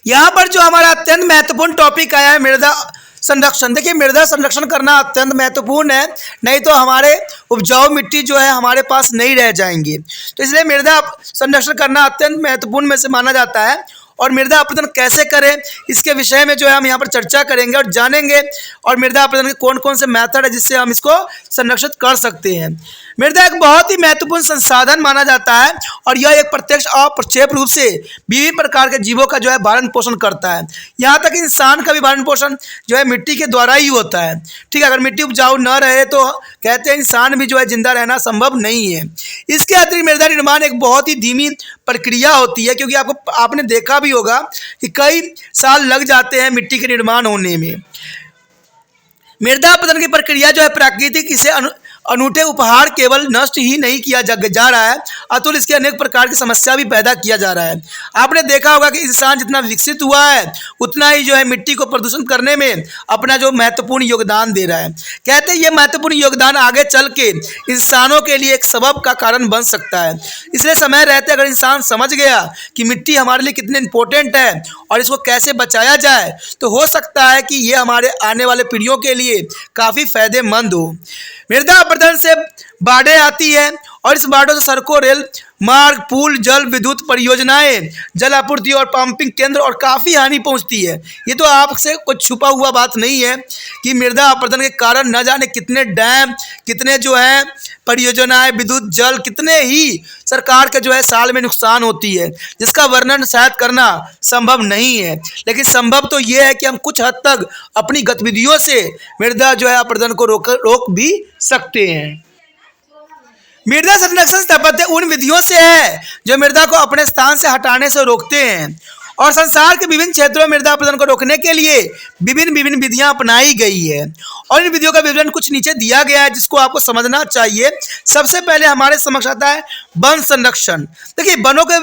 S1: यहाँ पर जो हमारा अत्यंत महत्वपूर्ण टॉपिक आया है मृदा संरक्षण। देखिए, मृदा संरक्षण करना अत्यंत महत्वपूर्ण है, नहीं तो हमारे उपजाऊ मिट्टी जो है हमारे पास नहीं रह जाएंगे। तो इसलिए मृदा संरक्षण करना अत्यंत महत्वपूर्ण में से माना जाता है। और मृदा अपर्दन कैसे करें इसके विषय में जो है हम यहाँ पर चर्चा करेंगे और जानेंगे, और मृदा अपर्दन के कौन कौन से मेथड है जिससे हम इसको संरक्षित कर सकते हैं। मृदा एक बहुत ही महत्वपूर्ण संसाधन माना जाता है और यह एक प्रत्यक्ष और अप्रत्यक्ष रूप से विभिन्न प्रकार के जीवों का जो है भरण पोषण करता है। यहाँ तक इंसान का भी भरण पोषण जो है मिट्टी के द्वारा ही होता है। ठीक है, अगर मिट्टी उपजाऊ न रहे तो कहते हैं इंसान भी जो है जिंदा रहना संभव नहीं है। इसके अतिरिक्त मृदा निर्माण एक बहुत ही धीमी प्रक्रिया होती है, क्योंकि आपने देखा भी होगा कि कई साल लग जाते हैं मिट्टी के निर्माण होने में। मृदा अपर्दन की प्रक्रिया जो है प्राकृतिक इसे अनूठे उपहार केवल नष्ट ही नहीं किया जा रहा है, अतुल इसके अनेक प्रकार की समस्या भी पैदा किया जा रहा है। आपने देखा होगा कि इंसान जितना विकसित हुआ है उतना ही जो है मिट्टी को प्रदूषण करने में अपना जो महत्वपूर्ण योगदान दे रहा है। कहते हैं ये महत्वपूर्ण योगदान आगे चल के इंसानों के लिए एक सबब का कारण बन सकता है। इसलिए समय रहते अगर इंसान समझ गया कि मिट्टी हमारे लिए कितने इंपॉर्टेंट है और इसको कैसे बचाया जाए, तो हो सकता है कि ये हमारे आने वाले पीढ़ियों के लिए काफ़ी फायदेमंद हो। मृदा अपर्दन से बाढ़ें आती है और इस बाढ़ों से सड़कों, रेल मार्ग, पुल, जल विद्युत परियोजनाएं, जल आपूर्ति और पंपिंग केंद्र और काफ़ी हानि पहुंचती है। ये तो आपसे कुछ छुपा हुआ बात नहीं है कि मृदा अपर्दन के कारण न जाने कितने डैम, कितने जो है परियोजनाएं, विद्युत, जल, कितने ही सरकार के जो है साल में नुकसान होती है, जिसका वर्णन शायद करना संभव नहीं है। लेकिन संभव तो ये है कि हम कुछ हद तक अपनी गतिविधियों से मृदा जो है अपर्दन को रोक भी सकते हैं। मृदा संरक्षण स्थापत्य उन विधियों से है जो मृदा को अपने स्थान से हटाने से रोकते हैं, और संसार के विभिन्न क्षेत्रों में मृदा अपर्दन को रोकने के लिए विभिन्न विधियां अपनाई गई है। और इन विधियों का विवरण कुछ नीचे दिया गया है जिसको आपको समझना चाहिए। सबसे पहले हमारे समक्ष आता है वन संरक्षण। देखिए, वनों के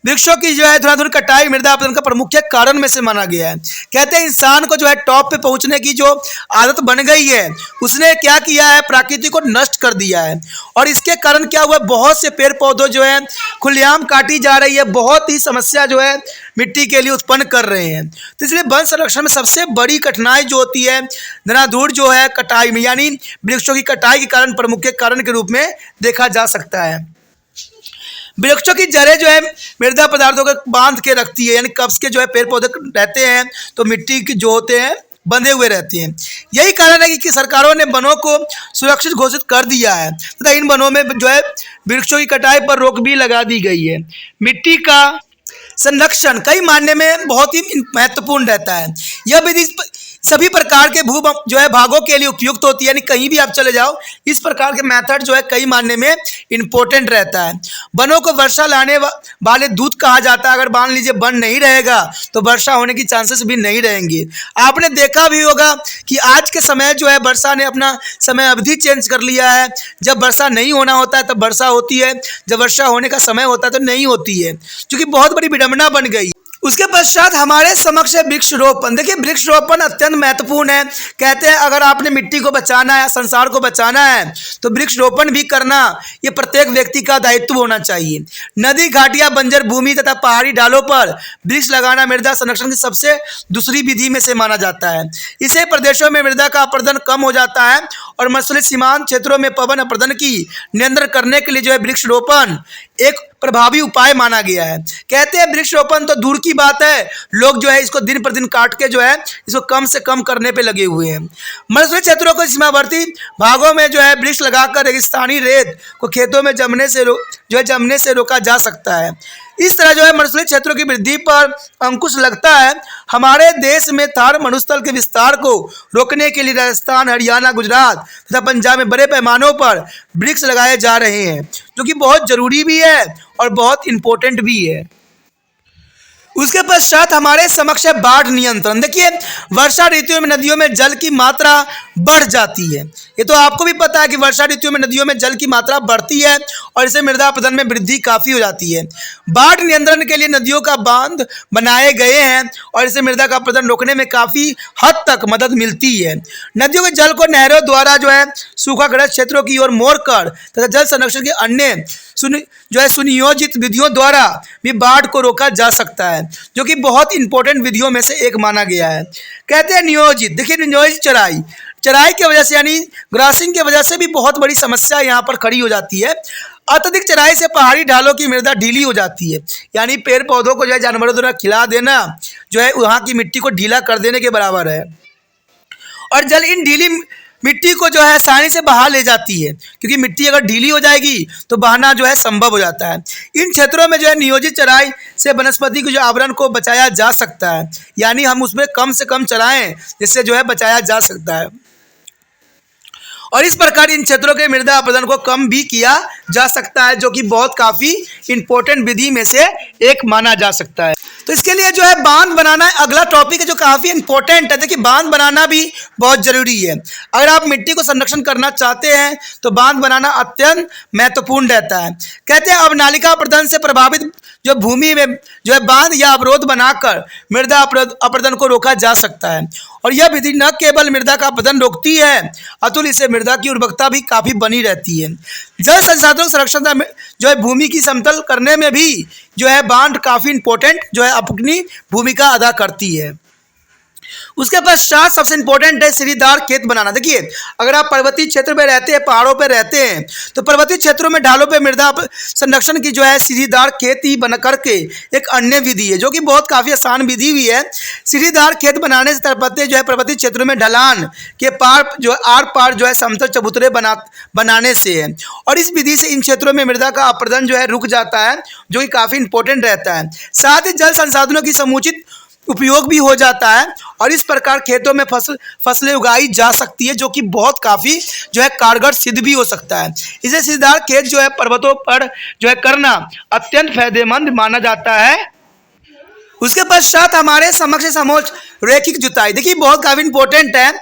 S1: वृक्षों की जो है धुआंधार कटाई मृदा अपर्दन का प्रमुख कारण में से माना गया है। कहते हैं इंसान को जो है टॉप पे पहुंचने की जो आदत बन गई है, उसने क्या किया है, प्रकृति को नष्ट कर दिया है। और इसके कारण क्या हुआ, बहुत से पेड़ पौधों जो है खुलेआम काटी जा रही है, बहुत ही समस्या जो है मिट्टी के लिए उत्पन्न कर रहे हैं। तो इसलिए वन संरक्षण में सबसे बड़ी कठिनाई जो होती है धनाधूर जो है कटाई में, यानी वृक्षों की कटाई के कारण प्रमुख कारण के रूप में देखा जा सकता है। वृक्षों की जड़ें जो है मृदा पदार्थों को बांध के रखती है, यानी कब्ज के जो है पेड़ पौधे रहते हैं तो मिट्टी के जो होते हैं बंधे हुए रहते हैं। यही कारण है कि सरकारों ने वनों को सुरक्षित घोषित कर दिया है तथा इन वनों में जो है वृक्षों की कटाई पर रोक भी लगा दी गई है। मिट्टी का संरक्षण कई मायने में बहुत ही महत्वपूर्ण रहता है। यह विधि सभी प्रकार के भू जो है भागों के लिए उपयुक्त होती है, यानी कहीं भी आप चले जाओ इस प्रकार के मेथड जो है कई मायने में इम्पोर्टेंट रहता है। वनों को वर्षा लाने वाले दूत कहा जाता है। अगर मान लीजिए वन नहीं रहेगा तो वर्षा होने की चांसेस भी नहीं रहेंगे। आपने देखा भी होगा कि आज के समय जो है वर्षा ने अपना समय अवधि चेंज कर लिया है। जब वर्षा नहीं होना होता है तब वर्षा होती है, जब वर्षा होने का समय होता है तो नहीं होती है, क्योंकि बहुत बड़ी विडंबना बन गई। उसके पश्चात हमारे समक्ष है वृक्षरोपण। देखिए, वृक्षरोपण अत्यंत महत्वपूर्ण है। कहते हैं अगर आपने मिट्टी को बचाना है, संसार को बचाना है, तो वृक्षरोपण भी करना ये प्रत्येक व्यक्ति का दायित्व होना चाहिए। नदी, घाटियां, बंजर भूमि तथा पहाड़ी ढालों पर वृक्ष लगाना मृदा संरक्षण की सबसे दूसरी विधि में से माना जाता है। इसे प्रदेशों में मृदा का अपर्दन कम हो जाता है और मसले सीमांत क्षेत्रों में पवन अपर्दन की नियंत्रण करने के लिए जो है वृक्षरोपण एक प्रभावी उपाय माना गया है। कहते हैं वृक्षरोपण तो दूर की बात है, लोग जो है इसको दिन पर दिन काट के जो है इसको कम से कम करने पे लगे हुए हैं। मरुस्थलीय क्षेत्रों को सीमावर्ती भागों में जो है वृक्ष लगाकर रेगिस्तानी रेत को खेतों में जमने से रोका जा सकता है। इस तरह जो है मरुस्थलीय क्षेत्रों की वृद्धि पर अंकुश लगता है। हमारे देश में थार मरुस्थल के विस्तार को रोकने के लिए राजस्थान, हरियाणा, गुजरात तथा पंजाब में बड़े पैमानों पर वृक्ष लगाए जा रहे हैं, जो कि बहुत जरूरी भी है और बहुत इम्पोर्टेंट भी है। उसके पश्चात हमारे समक्ष है बाढ़ नियंत्रण। देखिए, वर्षा ऋतु में नदियों में जल की मात्रा बढ़ जाती है। ये तो आपको भी पता है कि वर्षा ऋतु में नदियों में जल की मात्रा बढ़ती है और इससे मृदा अपरदन में वृद्धि काफ़ी हो जाती है। बाढ़ नियंत्रण के लिए नदियों का बांध बनाए गए हैं और इससे मृदा का अपरदन रोकने में काफ़ी हद तक मदद मिलती है। नदियों के जल को नहरों द्वारा जो है सूखाग्रस्त क्षेत्रों की ओर मोड़कर तथा जल संरक्षण के अन्य सुनियोजित विधियों द्वारा भी बाढ़ को रोका जा सकता है, जो कि बहुत इंपॉर्टेंट विधियों में से एक माना गया है। कहते हैं नियोजित। देखिए, नियोजित चराई की वजह से यानी ग्रासिंग की वजह से भी बहुत बड़ी समस्या यहाँ पर खड़ी हो जाती है। अत्यधिक चराई से पहाड़ी ढालों की मृदा ढीली हो जाती है, यानी पेड़ पौधों को जो है जानवरों द्वारा खिला देना जो है वहाँ की मिट्टी को ढीला कर देने के बराबर है। और जल इन ढीली मिट्टी को जो है आसानी से बहा ले जाती है, क्योंकि मिट्टी अगर ढीली हो जाएगी तो बहाना जो है संभव हो जाता है। इन क्षेत्रों में जो है नियोजित चराई से वनस्पति के जो आवरण को बचाया जा सकता है, यानी हम उसमें कम से कम चराएं जिससे जो है बचाया जा सकता है। और इस प्रकार इन क्षेत्रों के मृदा अपरदन को कम भी किया जा सकता है, जो कि बहुत काफ़ी इंपॉर्टेंट विधि में से एक माना जा सकता है। तो इसके लिए जो है बांध बनाना अगला टॉपिक है जो काफ़ी इंपॉर्टेंट है। देखिए, बांध बनाना भी बहुत ज़रूरी है। अगर आप मिट्टी को संरक्षण करना चाहते हैं तो बांध बनाना अत्यंत महत्वपूर्ण रहता है। कहते हैं अवनालिका अपरदन से प्रभावित जो भूमि में जो है बांध या अवरोध बनाकर मृदा अपरदन को रोका जा सकता है। और यह विधि न केवल मृदा का अपरदन रोकती है अतुल इससे मृदा की उर्वरकता भी काफ़ी बनी रहती है। जल संसाधनों संरक्षण जो है भूमि की समतल करने में भी जो है बांध काफ़ी इंपॉर्टेंट जो है अपनी भूमिका अदा करती है। उसके पश्चात सबसे इंपॉर्टेंट है सीढ़ीदार खेत बनाना। देखिए, अगर आप पर्वतीय क्षेत्र में रहते हैं, पहाड़ों पर रहते हैं, तो पर्वतीय क्षेत्रों में ढालों पे मृदा संरक्षण की जो है सीढ़ीदार खेती बना करके एक अन्य विधि है, जो कि बहुत काफ़ी आसान विधि भी है। सीढ़ीदार खेत बनाने से तरपते जो है पर्वतीय क्षेत्रों में ढलान के पार जो है आर पार जो है समतल चबूतरे बनाने से है। और इस विधि से इन क्षेत्रों में मृदा का अपरदन जो है रुक जाता है, जो कि काफ़ी इंपॉर्टेंट रहता है। साथ ही जल संसाधनों की समुचित उपयोग भी हो जाता है और इस प्रकार खेतों में फसलें उगाई जा सकती है, जो कि बहुत काफ़ी जो है कारगर सिद्ध भी हो सकता है। इसे सीढ़ीदार खेत जो है पर्वतों पर जो है करना अत्यंत फायदेमंद माना जाता है। उसके पश्चात हमारे समक्ष रैखिक जुताई। देखिए, बहुत काफ़ी इंपॉर्टेंट है।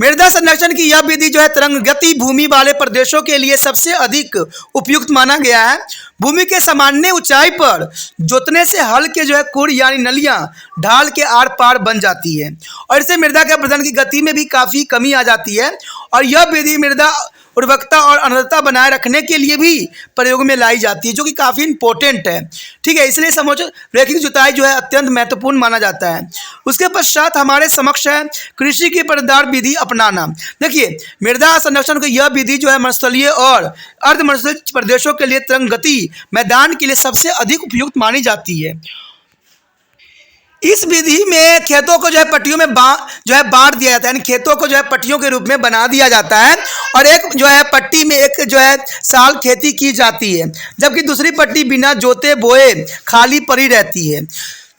S1: मृदा संरक्षण की यह विधि जो है तरंग गति भूमि वाले प्रदेशों के लिए सबसे अधिक उपयुक्त माना गया है। भूमि के सामान्य ऊंचाई पर जोतने से हल के जो है कुड़ यानी नलियां ढाल के आर पार बन जाती है और इससे मृदा के अपरदन की गति में भी काफ़ी कमी आ जाती है। और यह विधि मृदा उर्वरकता और अनर्गता बनाए रखने के लिए भी प्रयोग में लाई जाती है, जो कि काफ़ी इंपॉर्टेंट है। ठीक है, इसलिए समझो रैखिक जुताई जो है अत्यंत महत्वपूर्ण माना जाता है। उसके पश्चात हमारे समक्ष है कृषि की परतदार विधि अपनाना। देखिए, मृदा संरक्षण की यह विधि जो है मरुस्थलीय और अर्धमरुस्थलीय प्रदेशों के लिए तरंग गति मैदान के लिए सबसे अधिक उपयुक्त मानी जाती है। इस विधि में खेतों को जो है पट्टियों में बांट दिया जाता है, यानी खेतों को जो है पट्टियों के रूप में बना दिया जाता है और एक जो है पट्टी में एक जो है साल खेती की जाती है, जबकि दूसरी पट्टी बिना जोते बोए खाली पड़ी रहती है।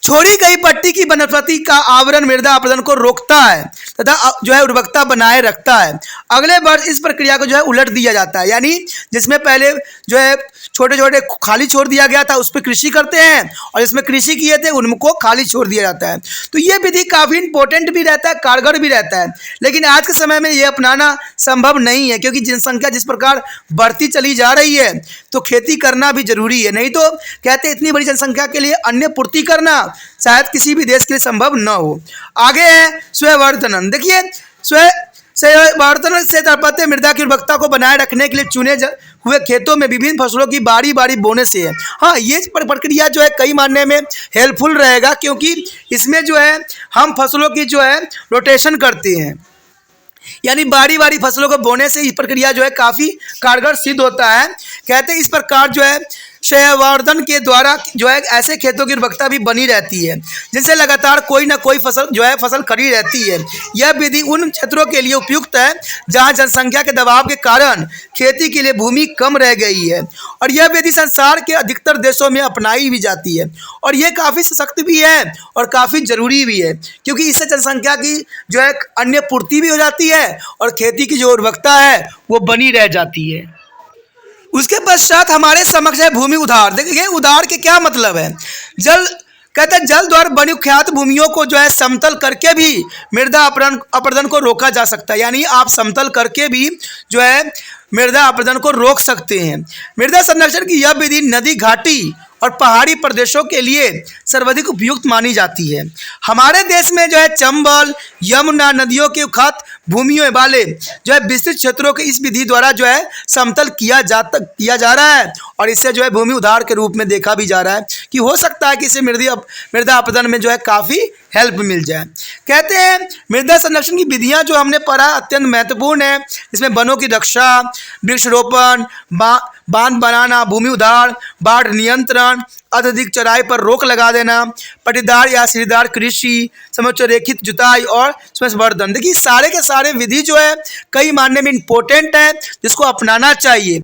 S1: छोड़ी गई पट्टी की वनस्पति का आवरण मृदा अपरदन को रोकता है तथा जो है उर्वरकता बनाए रखता है। अगले वर्ष इस प्रक्रिया को जो है उलट दिया जाता है, यानी जिसमें पहले जो है छोटे छोटे खाली छोड़ दिया गया था उस पर कृषि करते हैं और इसमें कृषि किए थे उनको खाली छोड़ दिया जाता है। तो ये विधि काफ़ी इंपॉर्टेंट भी रहता है, कारगर भी रहता है, लेकिन आज के समय में ये अपनाना संभव नहीं है, क्योंकि जनसंख्या जिस प्रकार बढ़ती चली जा रही है तो खेती करना भी जरूरी है। नहीं तो कहते इतनी बड़ी जनसंख्या के लिए अन्य पूर्ति करना शायद किसी भी देश के लिए संभव न हो। आगे है स्ववर्धनन। देखिए, स्ववर्धन से तरपते मृदा की उर्वरकता को बनाए रखने के लिए चुने हुए खेतों में विभिन्न फसलों की बारी बारी बोने से है। हाँ, ये प्रक्रिया जो है कई मायने में हेल्पफुल रहेगा, क्योंकि इसमें जो है हम फसलों की जो है रोटेशन करते हैं, यानी बारी बारी फसलों को बोने से ये प्रक्रिया जो है काफ़ी कारगर सिद्ध होता है। कहते हैं इस प्रकार जो है स्ववर्धन के द्वारा जो है ऐसे खेतों की उर्वरकता भी बनी रहती है जिनसे लगातार कोई ना कोई फसल खड़ी रहती है। यह विधि उन क्षेत्रों के लिए उपयुक्त है जहां जनसंख्या के दबाव के कारण खेती के लिए भूमि कम रह गई है और यह विधि संसार के अधिकतर देशों में अपनाई भी जाती है और यह काफ़ी सशक्त भी है और काफ़ी ज़रूरी भी है, क्योंकि इससे जनसंख्या की जो है अन्य पूर्ति भी हो जाती है और खेती की जो उर्वरकता है वो बनी रह जाती है। उसके पश्चात हमारे समक्ष है भूमि उधार। देखिए, उधार के क्या मतलब है। जल कहते हैं जल द्वारा बनी ख्यात भूमियों को जो है समतल करके भी मृदा अपरदन को रोका जा सकता है। यानी आप समतल करके भी जो है मृदा अपरदन को रोक सकते हैं। मृदा संरक्षण की यह विधि नदी घाटी और पहाड़ी प्रदेशों के लिए सर्वाधिक उपयुक्त मानी जाती है। हमारे देश में जो है चंबल, यमुना नदियों के खात भूमियों वाले जो है विस्तृत क्षेत्रों के इस विधि द्वारा जो है समतल किया जा रहा है और इससे जो है भूमि उधार के रूप में देखा भी जा रहा है कि हो सकता है कि इससे मृदा अपरदन में जो है काफ़ी हेल्प मिल जाए। कहते हैं मृदा संरक्षण की विधियां जो हमने पढ़ा अत्यंत महत्वपूर्ण है। इसमें वनों की रक्षा, वृक्षारोपण, बांध बनाना, भूमि उधार, बाढ़ नियंत्रण, अत्यधिक चराई पर रोक लगा देना, पट्टीदार या सीढ़ीदार कृषि, समुच्चयरेखित जुताई और संवर्धन। देखिए सारे के सारे विधि जो है कई मायने में इम्पोर्टेंट है जिसको अपनाना चाहिए।